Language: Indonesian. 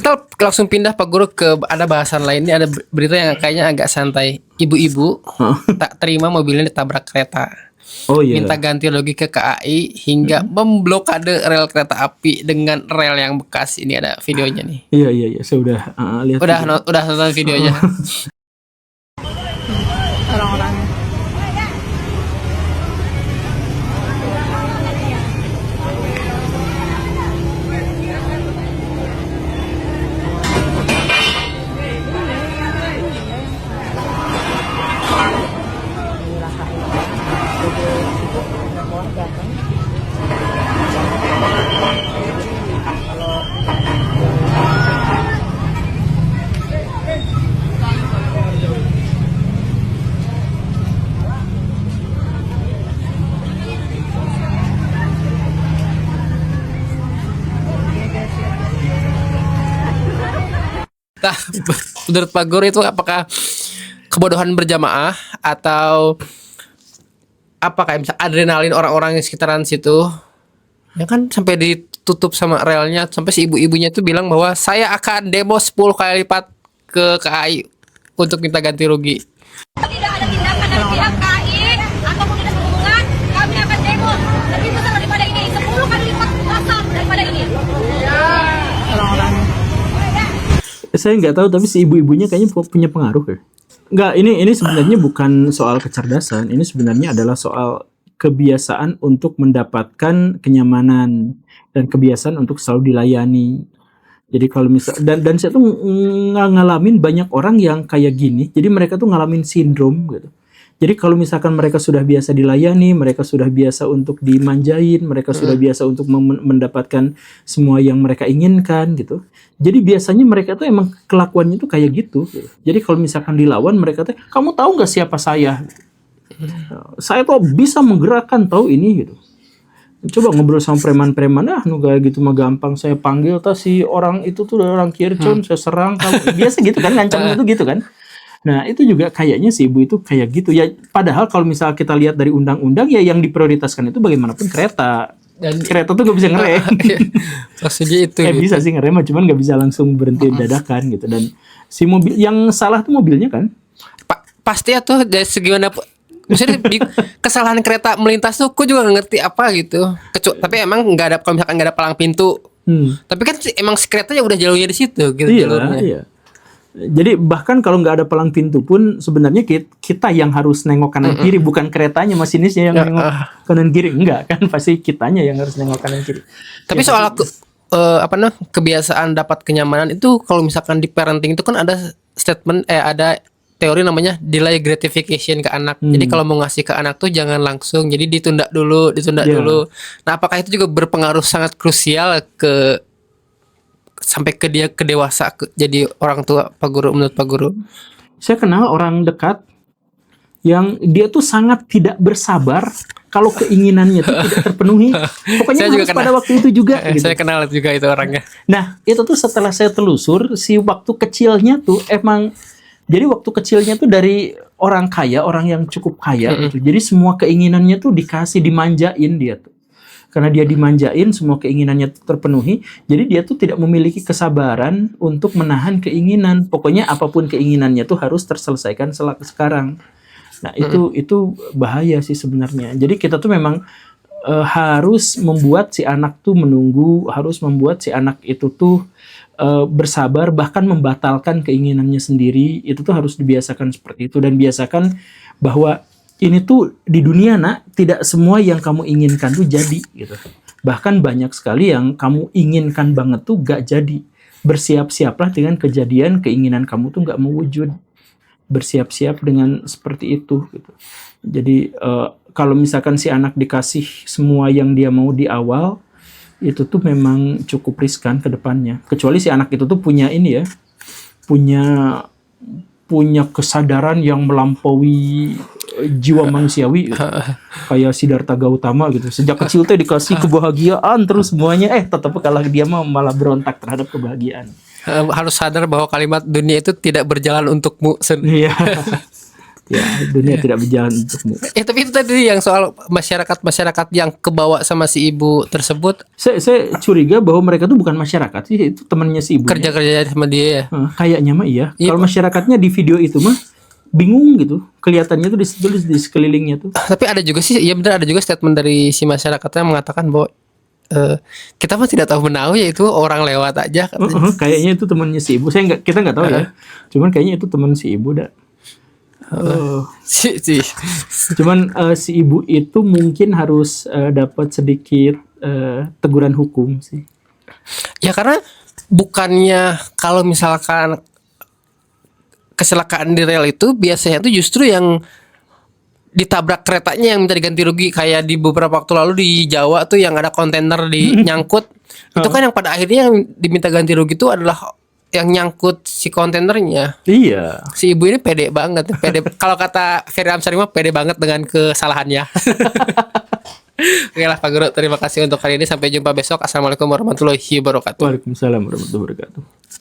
Kita langsung pindah Pak Guru ke ada bahasan lain. Ini ada berita yang kayaknya agak santai. Ibu-ibu tak terima mobilnya ditabrak kereta. Oh iya. Minta ganti rugi ke KAI hingga memblokade rel kereta api dengan rel yang bekas. Ini ada videonya nih. Iya, saya udah lihat. Udah nonton videonya. Orang-orangnya. Nah, menurut Pak Guru itu apakah kebodohan berjamaah atau apa kayak bisa adrenalin orang-orang di sekitaran situ? Ya kan sampai ditutup sama relnya, sampai si ibu-ibunya itu bilang bahwa saya akan demo 10 kali lipat ke KAI untuk minta ganti rugi. Tidak ada tindakan dari pihak KAI ataupun dinas perhubungan, kami akan demo lebih besar daripada ini, 10 kali lipat besar daripada ini. Orang-orangnya. Saya nggak tahu, tapi si ibu-ibunya kayaknya punya pengaruh ya. Nggak, ini sebenarnya bukan soal kecerdasan. Ini sebenarnya adalah soal kebiasaan untuk mendapatkan kenyamanan dan kebiasaan untuk selalu dilayani. Jadi kalau misal dan saya tuh ngalamin banyak orang yang kayak gini. Jadi mereka tuh ngalamin sindrom gitu. Jadi kalau misalkan mereka sudah biasa dilayani, mereka sudah biasa untuk dimanjain, mereka sudah biasa untuk mendapatkan semua yang mereka inginkan gitu. Jadi biasanya mereka tuh emang kelakuannya tuh kayak gitu. Jadi kalau misalkan dilawan, mereka tuh, kamu tahu nggak siapa saya? Saya tuh bisa menggerakkan, tahu ini gitu. Coba ngobrol sama preman-preman, kayak gitu mah gampang. Saya panggil si orang itu tuh orang Kircon, saya serang kamu. Biasa gitu kan, ngancam itu gitu kan. Nah itu juga kayaknya si ibu itu kayak gitu ya. Padahal kalau misal kita lihat dari undang-undang ya yang diprioritaskan itu bagaimanapun kereta. Dan kereta tuh gak bisa ngerem. Maksudnya itu. Gitu. Bisa sih ngerem, cuman gak bisa langsung berhenti dadakan gitu. Dan si mobil yang salah tuh mobilnya kan. Pasti ya tuh dari segimana. Maksudnya kesalahan kereta melintas tuh, aku juga gak ngerti apa gitu. Tapi emang nggak ada, kalau misalkan nggak ada palang pintu. Tapi kan emang si keretanya udah jalurnya di situ gitu. Jalurnya. Iya. Jadi bahkan kalau nggak ada palang pintu pun sebenarnya kita yang harus nengok kanan kiri, bukan keretanya, masinisnya yang nengok kanan kiri. Enggak kan, pasti kitanya yang harus nengok kanan kiri. Tapi ya, soal kebiasaan dapat kenyamanan itu, kalau misalkan di parenting itu kan ada statement ada teori namanya delay gratification ke anak. Jadi kalau mau ngasih ke anak tuh jangan langsung, jadi ditunda dulu. Nah, apakah itu juga berpengaruh sangat krusial sampai ke dia ke dewasa jadi orang tua, Pak Guru, menurut Pak Guru? Saya kenal orang dekat yang dia tuh sangat tidak bersabar kalau keinginannya itu tidak terpenuhi. Pokoknya harus pada waktu itu juga. Gitu. Saya kenal juga itu orangnya. Nah itu tuh setelah saya telusur, si waktu kecilnya tuh emang, jadi waktu kecilnya tuh dari orang kaya, orang yang cukup kaya gitu. Jadi semua keinginannya tuh dimanjain dia tuh. Karena dia dimanjain, semua keinginannya terpenuhi, jadi dia tuh tidak memiliki kesabaran untuk menahan keinginan. Pokoknya apapun keinginannya tuh harus terselesaikan sekarang. Nah itu bahaya sih sebenarnya. Jadi kita tuh memang harus membuat si anak tuh menunggu, harus membuat si anak itu tuh bersabar, bahkan membatalkan keinginannya sendiri. Itu tuh harus dibiasakan seperti itu, dan biasakan bahwa ini tuh di dunia tidak semua yang kamu inginkan tuh jadi gitu. Bahkan banyak sekali yang kamu inginkan banget tuh gak jadi. Bersiap-siaplah dengan kejadian keinginan kamu tuh gak mewujud. Bersiap-siap dengan seperti itu gitu. Jadi kalau misalkan si anak dikasih semua yang dia mau di awal, itu tuh memang cukup riskan ke depannya. Kecuali si anak itu tuh punya ini ya, punya kesadaran yang melampaui jiwa manusiawi gitu. Kayak Siddhartha Gautama gitu. Sejak kecil tuh dikasih kebahagiaan terus semuanya, tetap kalah dia malah berontak terhadap kebahagiaan. Harus sadar bahwa kalimat dunia itu tidak berjalan untukmu. Iya. Ya, dunia tidak berjalan untukmu. Tapi itu tadi yang soal masyarakat yang kebawa sama si ibu tersebut Saya curiga bahwa mereka tuh bukan masyarakat sih, itu temannya si ibunya. kerja sama dia ya. Kayaknya mah iya. Iya, Kalau masyarakatnya di video itu mah bingung gitu. Kelihatannya tuh ditulis di sekelilingnya tuh. Tapi ada juga sih, iya benar ada juga statement dari si masyarakatnya mengatakan bahwa kita mah tidak tahu menahu ya itu orang lewat aja katanya. Kayaknya itu temannya si ibu. Kita nggak tahu ya. Cuman kayaknya itu teman si ibu dah. Si Cuman si ibu itu mungkin harus dapat sedikit teguran hukum sih. ya karena bukannya kalau misalkan kecelakaan di rel itu biasanya tuh justru yang ditabrak keretanya yang minta diganti rugi, kayak di beberapa waktu lalu di Jawa tuh yang ada kontainer nyangkut. Itu kan yang pada akhirnya yang diminta ganti rugi itu adalah yang nyangkut si kontainernya. Iya. Si ibu ini pede banget, kalau kata Ferry Amsari mah pede banget dengan kesalahannya. Oke lah Pak Guru, terima kasih untuk kali ini, sampai jumpa besok. Assalamualaikum warahmatullahi wabarakatuh. Waalaikumsalam warahmatullahi wabarakatuh.